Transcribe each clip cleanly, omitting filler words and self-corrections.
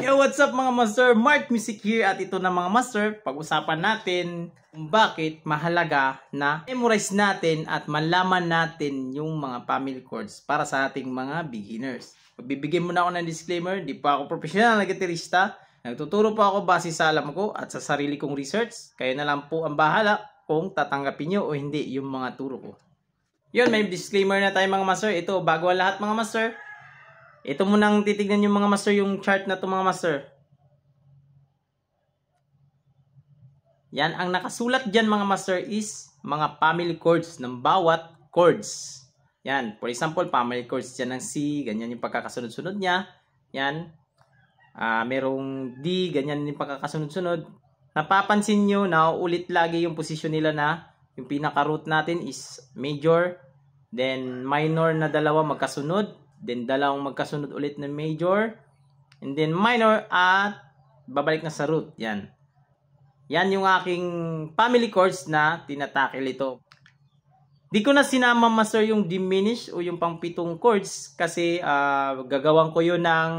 Yo, what's up mga master? Mark Music here at ito na mga master, pag-usapan natin kung bakit mahalaga na memorize natin at malaman natin yung mga family chords para sa ating mga beginners. Bibigyan muna ako ng disclaimer, di pa ako professional na gitarista. Nagtuturo pa ako base sa alam ko at sa sarili kong research. Kayo na lang po ang bahala kung tatanggapin nyo o hindi yung mga turo ko. Yun, may disclaimer na tayo mga master. Ito, bago ang lahat mga master, ito munang titignan yung mga master, yung chart na to mga master. Yan, ang nakasulat dyan mga master is mga family chords ng bawat chords. Yan, for example, family chords dyan ng C, ganyan yung pagkakasunod-sunod niya. Yan, merong D, ganyan yung pagkakasunod-sunod. Napapansin nyo na ulit lagi yung posisyon nila na yung pinaka-root natin is major, then minor na dalawa magkasunod, then dalawang magkasunod ulit na major, and then minor at babalik na sa root. Yan. Yan yung aking family chords na tinatakil ito. Di ko na sinama master yung diminish o yung pang-pitong chords kasi gagawin ko yun ng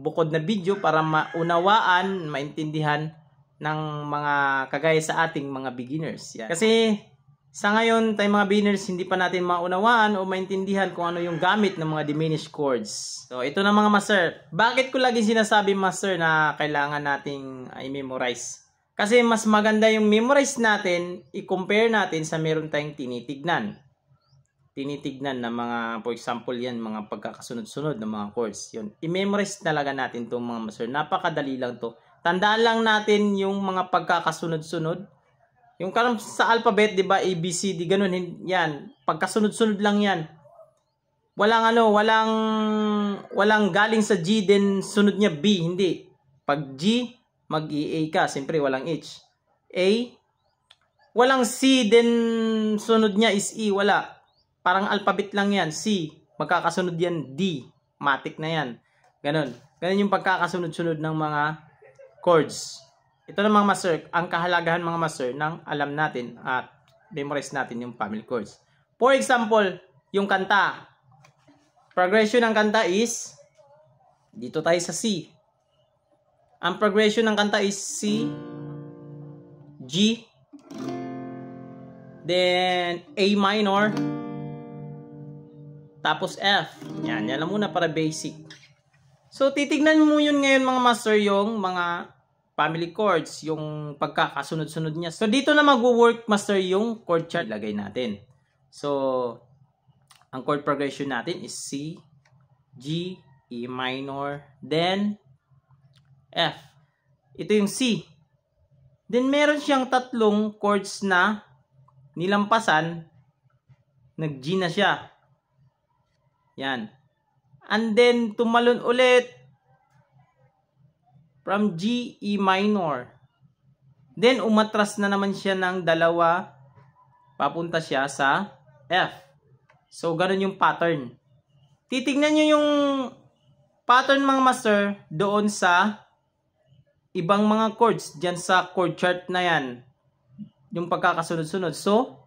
bukod na video para maunawaan, maintindihan ng mga kagaya sa ating mga beginners. Yan. Kasi sa ngayon, tayo mga beginners, hindi pa natin maunawaan o maintindihan kung ano yung gamit ng mga diminished chords. So, ito na mga master. Bakit ko lagi sinasabi, master, na kailangan nating i-memorize? Kasi mas maganda yung memorize natin, i-compare natin sa meron tayong tinitignan. Tinitignan na mga, for example, yan, mga pagkakasunod-sunod ng mga chords. Yun. I-memorize talaga natin itong mga master. Napakadali lang to. Tandaan lang natin yung mga pagkakasunod-sunod. Yung karam sa alphabet, 'di ba? A, B, C, D, ganun yan. Pagkasunod-sunod lang 'yan. Walang galing sa G then sunod niya B, hindi. Pag G, mag-E-A ka, siyempre walang H. A, walang C then sunod niya is E, wala. Parang alphabet lang 'yan. C, magkakasunod yan D. Matik na 'yan. Ganun. Ganun yung pagkakasunod-sunod ng mga chords. Ito na mga master, ang kahalagahan mga master ng alam natin at memorize natin yung family chords. For example, yung kanta. Progression ng kanta is, dito tayo sa C. Ang progression ng kanta is C, G, then A minor, tapos F. Yan lang muna para basic. So, titignan mo yun ngayon mga master, yung mga family chords, yung pagkakasunod-sunod niya. So, dito na mag-work master yung chord chart ilagay natin. So, ang chord progression natin is C, G, E minor, then F. Ito yung C. Then, meron siyang tatlong chords na nilampasan, nag-G na siya. Yan. And then, tumalon ulit from G, E minor. Then, umatras na naman siya ng dalawa. Papunta siya sa F. So, ganun yung pattern. Titignan nyo yung pattern mga master doon sa ibang mga chords. Diyan sa chord chart na yan. Yung pagkakasunod-sunod. So,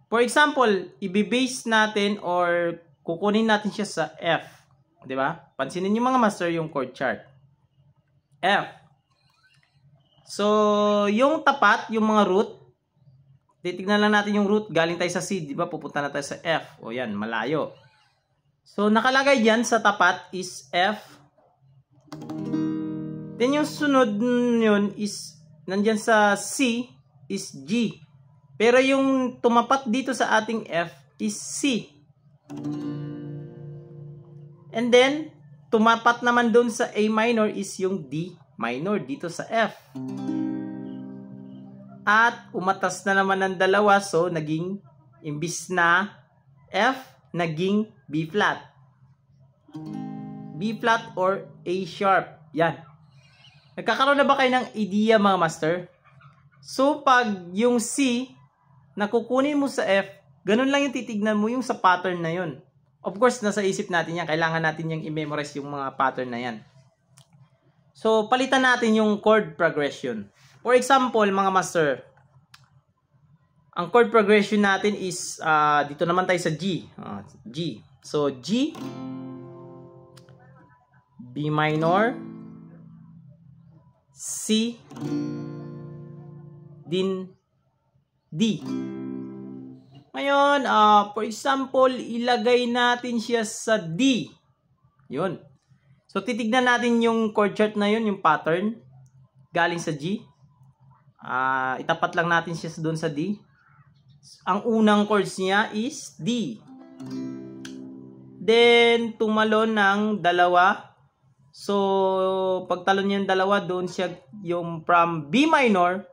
for example, ibibase natin or kukunin natin siya sa F. Diba? Pansinin nyo mga master yung chord chart. F. So, yung tapat, yung mga root, titignan lang natin yung root, galing tayo sa C, di ba? Pupunta na tayo sa F. O yan, malayo. So, nakalagay dyan sa tapat is F. Then, yung sunod yun is, nandyan sa C, is G. Pero yung tumapat dito sa ating F is C. And then, tumapat naman doon sa A minor is yung D minor dito sa F. At umatas na naman ng dalawa, so naging imbis na F, naging B flat. B flat or A sharp. Yan. Nagkakaroon na ba kayo ng idea mga master? So pag yung C na kukunin mo sa F, ganun lang yung titignan mo yung sa pattern na yun. Of course, nasa isip natin yan. Kailangan natin yung i-memorize yung mga pattern na yan. So, palitan natin yung chord progression. For example, mga master, ang chord progression natin is, dito naman tayo sa G. G. So, G, B minor, C, din D. Ngayon, for example, ilagay natin siya sa D. Yun. So, titignan natin yung chord chart na yun, yung pattern. Galing sa G. Itapat lang natin siya doon sa D. Ang unang chords niya is D. Then, tumalon ng dalawa. So, pagtalon niya ng dalawa, doon siya yung from B minor.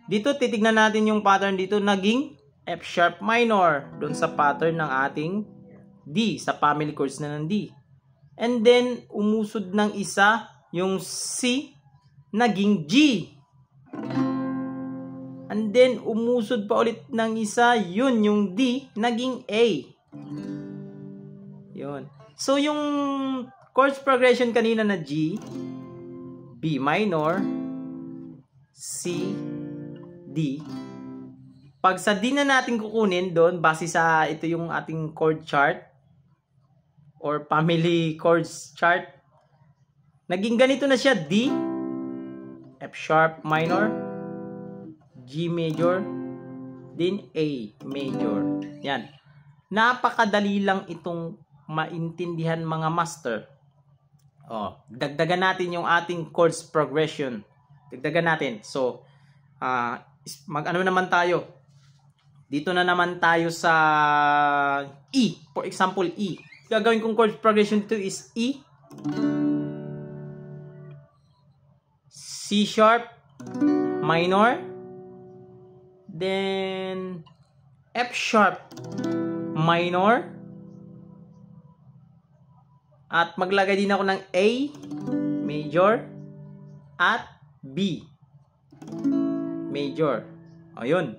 Dito, titignan natin yung pattern dito, naging F sharp minor. Doon sa pattern ng ating D, sa family chords na ng D. And then, umusod ng isa, yung C, naging G. And then, umusod pa ulit ng isa, yun, yung D, naging A. Yun. So, yung chords progression kanina na G, B minor, C, D. Pag sa D na natin kukunin doon, base sa ito yung ating chord chart or family chords chart, naging ganito na siya. D, F sharp minor, G major, then A major. Yan. Napakadali lang itong maintindihan mga master. Dagdagan natin yung ating chords progression. Dagdagan natin. So, mag-ano naman tayo? Dito na naman tayo sa E. For example, E. Gagawin kong chord progression dito is E, C sharp minor, then F sharp minor, at maglagay din ako ng A major at B major. Ayun.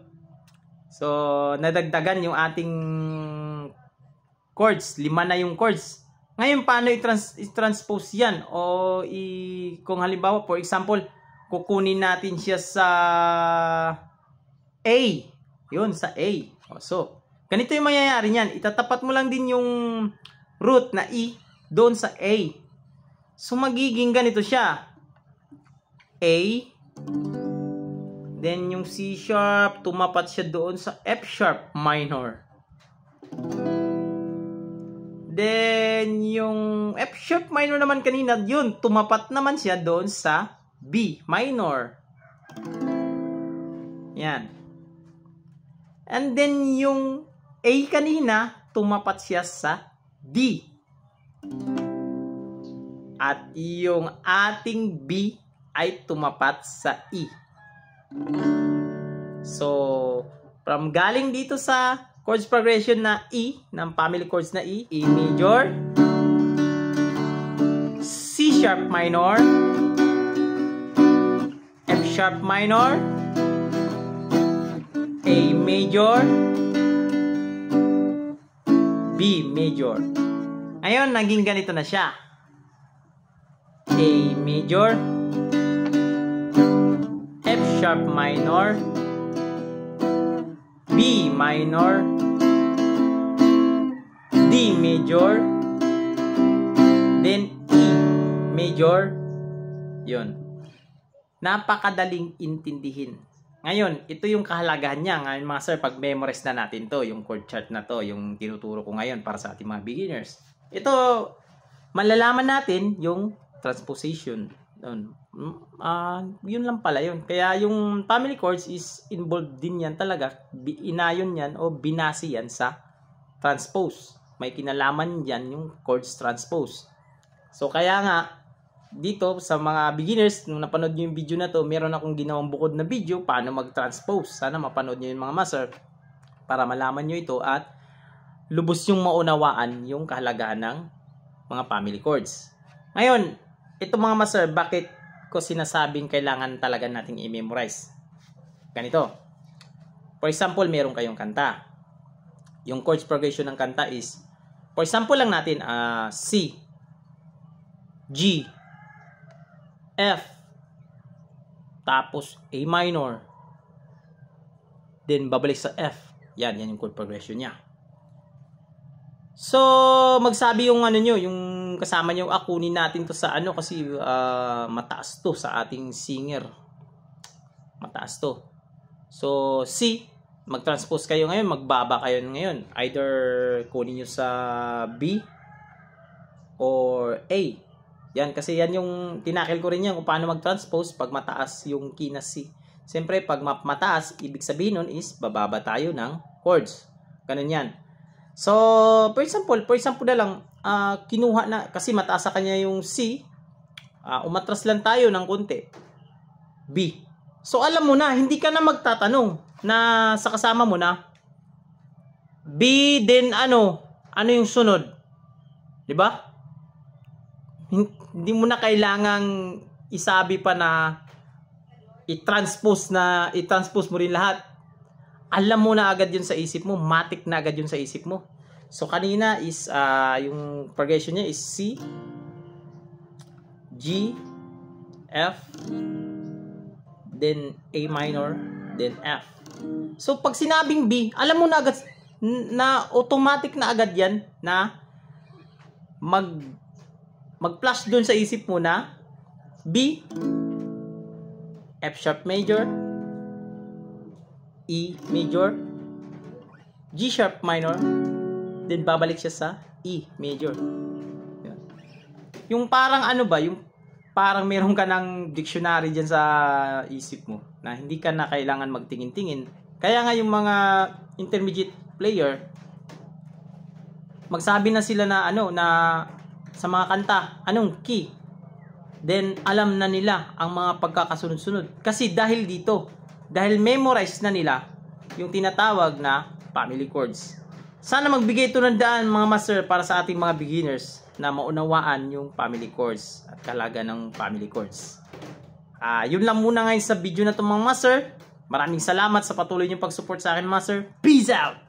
So, nadagdagan yung ating chords. 5 na yung chords. Ngayon, paano i-transpose yan? Kung halimbawa, for example, kukunin natin siya sa A. Yun, sa A. So, ganito yung mangyayari niyan. Itatapat mo lang din yung root na E doon sa A. So, magiging ganito siya. A. Then, yung C sharp, tumapat siya doon sa F sharp minor. Then, yung F sharp minor naman kanina, yun, tumapat naman siya doon sa B minor. Yan. And then, yung A kanina, tumapat siya sa D. At yung ating B ay tumapat sa E. So, from galing dito sa chords progression na E, ng family chords na E, E major, C sharp minor, F sharp minor, A major, B major. Ngayon, naging ganito na siya. A major, F sharp minor, B minor, D major, then E major. Yun. Napakadaling intindihin. Ngayon, ito yung kahalagahan niya. Ngayon mga sir, pag memorize na natin to, yung chord chart na to, yung tinuturo ko ngayon para sa ating mga beginners. Ito, malalaman natin yung transposition. Yun lang pala yun. Kaya yung family chords is involved din yan talaga. Inayon yan o binasi yan sa transpose. May kinalaman yan yung chords transpose. So kaya nga, dito sa mga beginners, nung napanood nyo yung video na to, meron akong ginawang bukod na video paano mag-transpose. Sana mapanood nyo yung mga master para malaman nyo ito at lubos yung maunawaan yung kahalagahan ng mga family chords. Ngayon, ito mga master, bakit ko sinasabing kailangan talaga nating i-memorize? Ganito. For example, meron kayong kanta. Yung chords progression ng kanta is, for example lang natin, C, G, F, tapos A minor, then babalik sa F. Yan yung chord progression niya. So, magsabi yung ano nyo, yung yung kasama nyo, kunin natin to sa ano kasi mataas to sa ating singer. Mataas to. So, C, mag-transpose kayo ngayon, magbaba kayo ngayon. Either kunin nyo sa B or A. Yan, kasi yan yung tinakil ko rin yan kung paano mag-transpose pag mataas yung key na C. Siyempre, pag mataas, ibig sabihin nun is bababa tayo ng chords. Ganun yan. So, for example na lang, kinuha na, kasi mataas sa kanya yung C, umatras lang tayo ng konti. B. So, alam mo na, hindi ka na magtatanong na sa kasama mo na, B, then ano yung sunod? 'Di ba? Hindi mo na kailangang isabi pa na i-transpose mo rin lahat. Alam mo na agad yun sa isip mo, matik na agad yun sa isip mo. So kanina is yung progression niya is C, G, F, then A minor, then F. So pag sinabing B, alam mo na agad na automatic na agad yan na mag-flash doon sa isip mo na B, F sharp major, E major, G sharp minor, then babalik siya sa E major. Yan. Yung parang ano ba, yung parang meron ka ng dictionary dyan sa isip mo na hindi ka na kailangan magtingin-tingin. Kaya nga yung mga intermediate player, magsabi na sila na ano na sa mga kanta, anong key? Then alam na nila ang mga pagkakasunod-sunod. Kasi dahil dito, dahil memorize na nila yung tinatawag na family chords. Sana magbigay ito ng daan mga master para sa ating mga beginners na maunawaan yung family chords at kalaga ng family chords. Yun lang muna ngayon sa video na ito mga master. Maraming salamat sa patuloy niyong pag-support sa akin master. Peace out!